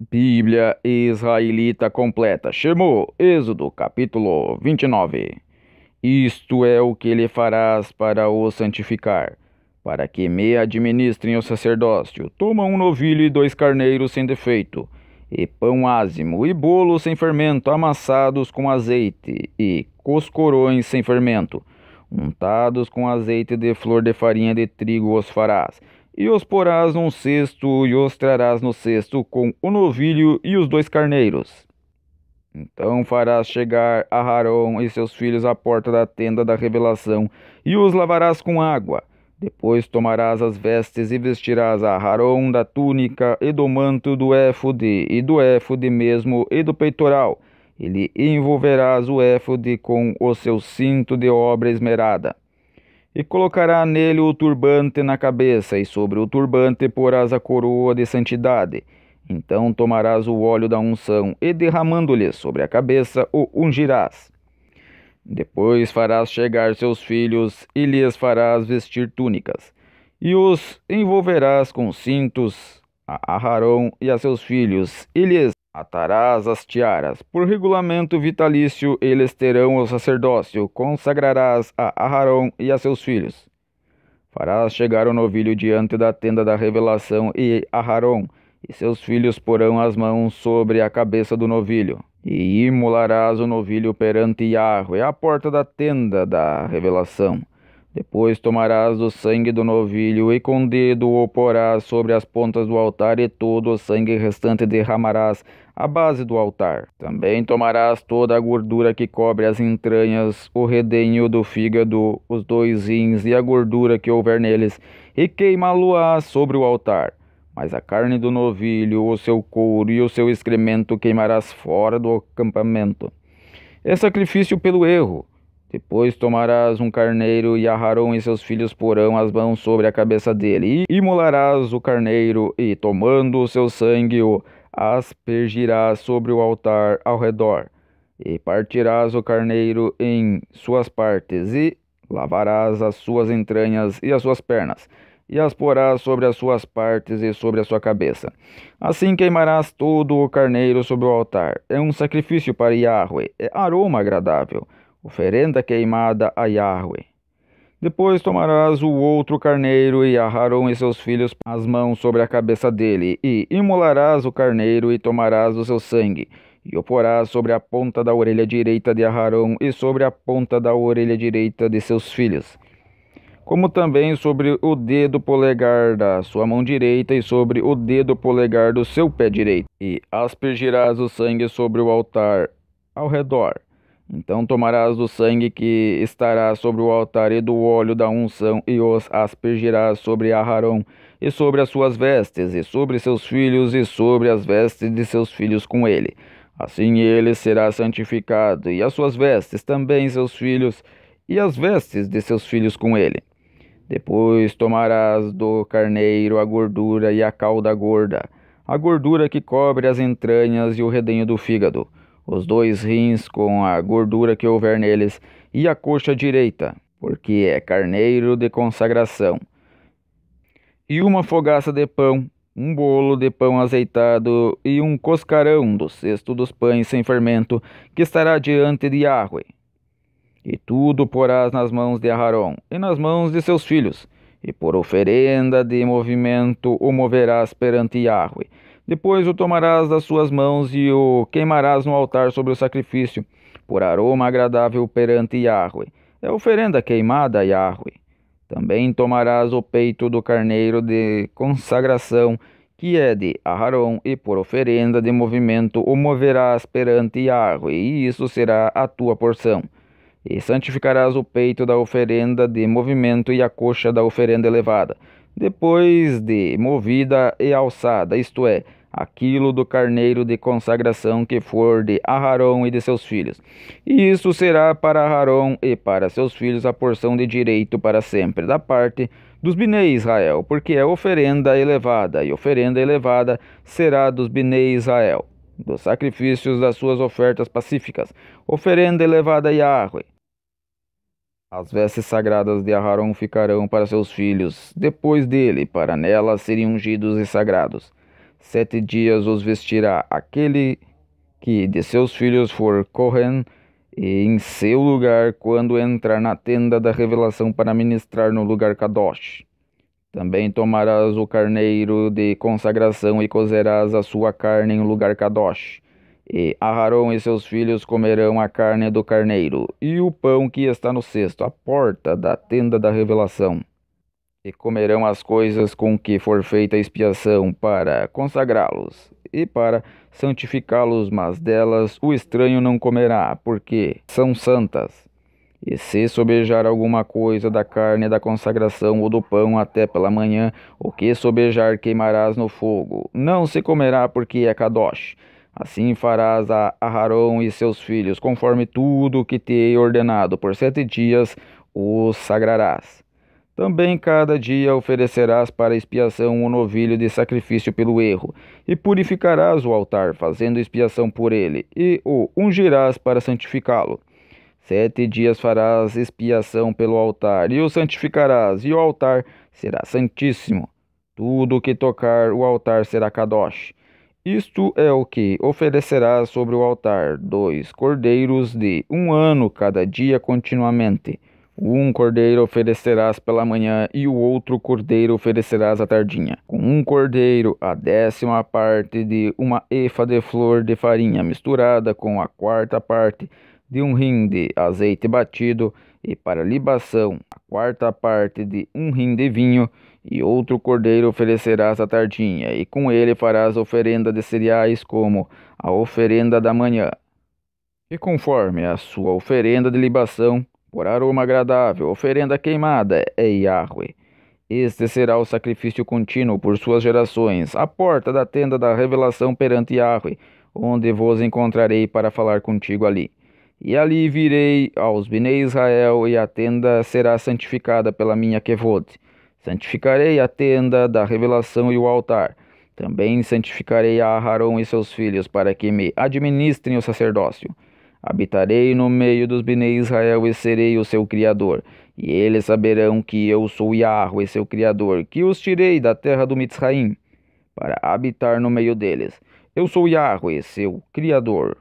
Bíblia Israelita completa. Shemô, Êxodo, capítulo 29. Isto é o que lhe farás para o santificar, para que me administrem o sacerdócio. Toma um novilho e 2 carneiros sem defeito, e pão ázimo, e bolo sem fermento, amassados com azeite, e coscorões sem fermento, untados com azeite de flor de farinha de trigo os farás. E os porás num cesto, e os trarás no cesto com o novilho e os 2 carneiros. Então farás chegar a Arão e seus filhos à porta da tenda da revelação, e os lavarás com água. Depois tomarás as vestes e vestirás a Arão da túnica e do manto do éfode, e do éfode mesmo e do peitoral. E lhe envolverás o éfode com o seu cinto de obra esmerada. E colocará nele o turbante na cabeça, e sobre o turbante porás a coroa de santidade. Então tomarás o óleo da unção, e derramando-lhe sobre a cabeça, o ungirás. Depois farás chegar seus filhos, e lhes farás vestir túnicas, e os envolverás com cintos a Arão e a seus filhos, e lhes atarás as tiaras. Por regulamento vitalício eles terão o sacerdócio, consagrarás a Arão e a seus filhos. Farás chegar o novilho diante da tenda da revelação, e Arão e seus filhos porão as mãos sobre a cabeça do novilho. E imolarás o novilho perante Yahweh, à porta da tenda da revelação. Depois tomarás do sangue do novilho, e com dedo o porás sobre as pontas do altar, e todo o sangue restante derramarás à base do altar. Também tomarás toda a gordura que cobre as entranhas, o redenho do fígado, os 2 rins e a gordura que houver neles, e queimá-lo-ás sobre o altar. Mas a carne do novilho, o seu couro e o seu excremento queimarás fora do acampamento. É sacrifício pelo erro. Depois tomarás um carneiro, e Arão e seus filhos porão as mãos sobre a cabeça dele, e imolarás o carneiro, e tomando o seu sangue o aspergirás sobre o altar ao redor. E partirás o carneiro em suas partes, e lavarás as suas entranhas e as suas pernas, e as porás sobre as suas partes e sobre a sua cabeça. Assim queimarás todo o carneiro sobre o altar. É um sacrifício para Yahweh, é aroma agradável, oferenda queimada a Yahweh. Depois tomarás o outro carneiro, e Arão e seus filhos as mãos sobre a cabeça dele, e imolarás o carneiro, e tomarás o seu sangue, e o porás sobre a ponta da orelha direita de Arão, e sobre a ponta da orelha direita de seus filhos, como também sobre o dedo polegar da sua mão direita, e sobre o dedo polegar do seu pé direito, e aspergirás o sangue sobre o altar ao redor. Então tomarás do sangue que estará sobre o altar e do óleo da unção, e os aspergirás sobre Arão, e sobre as suas vestes, e sobre seus filhos, e sobre as vestes de seus filhos com ele. Assim ele será santificado, e as suas vestes também seus filhos, e as vestes de seus filhos com ele. Depois tomarás do carneiro a gordura e a cauda gorda, a gordura que cobre as entranhas e o redenho do fígado, os 2 rins com a gordura que houver neles, e a coxa direita, porque é carneiro de consagração. E uma fogaça de pão, um bolo de pão azeitado, e um coscarão do cesto dos pães sem fermento, que estará diante de Yahweh. E tudo porás nas mãos de Arão, e nas mãos de seus filhos, e por oferenda de movimento o moverás perante Yahweh. Depois o tomarás das suas mãos, e o queimarás no altar sobre o sacrifício, por aroma agradável perante Yahweh. É oferenda queimada a Yahweh. Também tomarás o peito do carneiro de consagração, que é de Arão, e por oferenda de movimento o moverás perante Yahweh, e isso será a tua porção. E santificarás o peito da oferenda de movimento e a coxa da oferenda elevada, depois de movida e alçada, isto é, aquilo do carneiro de consagração que for de Arão e de seus filhos. E isso será para Arão e para seus filhos a porção de direito para sempre, da parte dos Bnei Israel, porque é oferenda elevada, e oferenda elevada será dos Bnei Israel, dos sacrifícios das suas ofertas pacíficas, oferenda elevada a Yahweh. As vestes sagradas de Arão ficarão para seus filhos, depois dele, para nelas serem ungidos e sagrados. 7 dias os vestirá aquele que de seus filhos for Kohen, e em seu lugar quando entrar na tenda da revelação para ministrar no lugar Kadosh. Também tomarás o carneiro de consagração e cozerás a sua carne em lugar Kadosh. E Aarão e seus filhos comerão a carne do carneiro, e o pão que está no cesto, à porta da tenda da revelação. E comerão as coisas com que for feita a expiação para consagrá-los e para santificá-los, mas delas o estranho não comerá, porque são santas. E se sobejar alguma coisa da carne da consagração ou do pão até pela manhã, o que sobejar queimarás no fogo. Não se comerá, porque é kadosh. Assim farás a Aarão e seus filhos, conforme tudo o que te hei ordenado. Por 7 dias os sagrarás. Também cada dia oferecerás para expiação um novilho de sacrifício pelo erro, e purificarás o altar, fazendo expiação por ele, e o ungirás para santificá-lo. 7 dias farás expiação pelo altar, e o santificarás, e o altar será santíssimo. Tudo o que tocar o altar será kadosh. Isto é o que oferecerás sobre o altar: 2 cordeiros de 1 ano cada dia continuamente. Um cordeiro oferecerás pela manhã, e o outro cordeiro oferecerás à tardinha. Com um cordeiro, a 10ª parte de uma efa de flor de farinha, misturada com a 4ª parte de um hin de azeite batido, e para libação, a 4ª parte de um hin de vinho. E outro cordeiro oferecerás à tardinha, e com ele farás oferenda de cereais, como a oferenda da manhã. E conforme a sua oferenda de libação, por aroma agradável, oferenda queimada é Yahweh. Este será o sacrifício contínuo por suas gerações, à porta da tenda da revelação perante Yahweh, onde vos encontrarei para falar contigo ali. E ali virei aos Bnei Israel, e a tenda será santificada pela minha kevod. Santificarei a tenda da revelação e o altar. Também santificarei a Aarão e seus filhos, para que me administrem o sacerdócio. Habitarei no meio dos Bnei Israel e serei o seu Criador. E eles saberão que eu sou Yahweh, seu Criador, que os tirei da terra do Mitzraim, para habitar no meio deles. Eu sou Yahweh, seu Criador.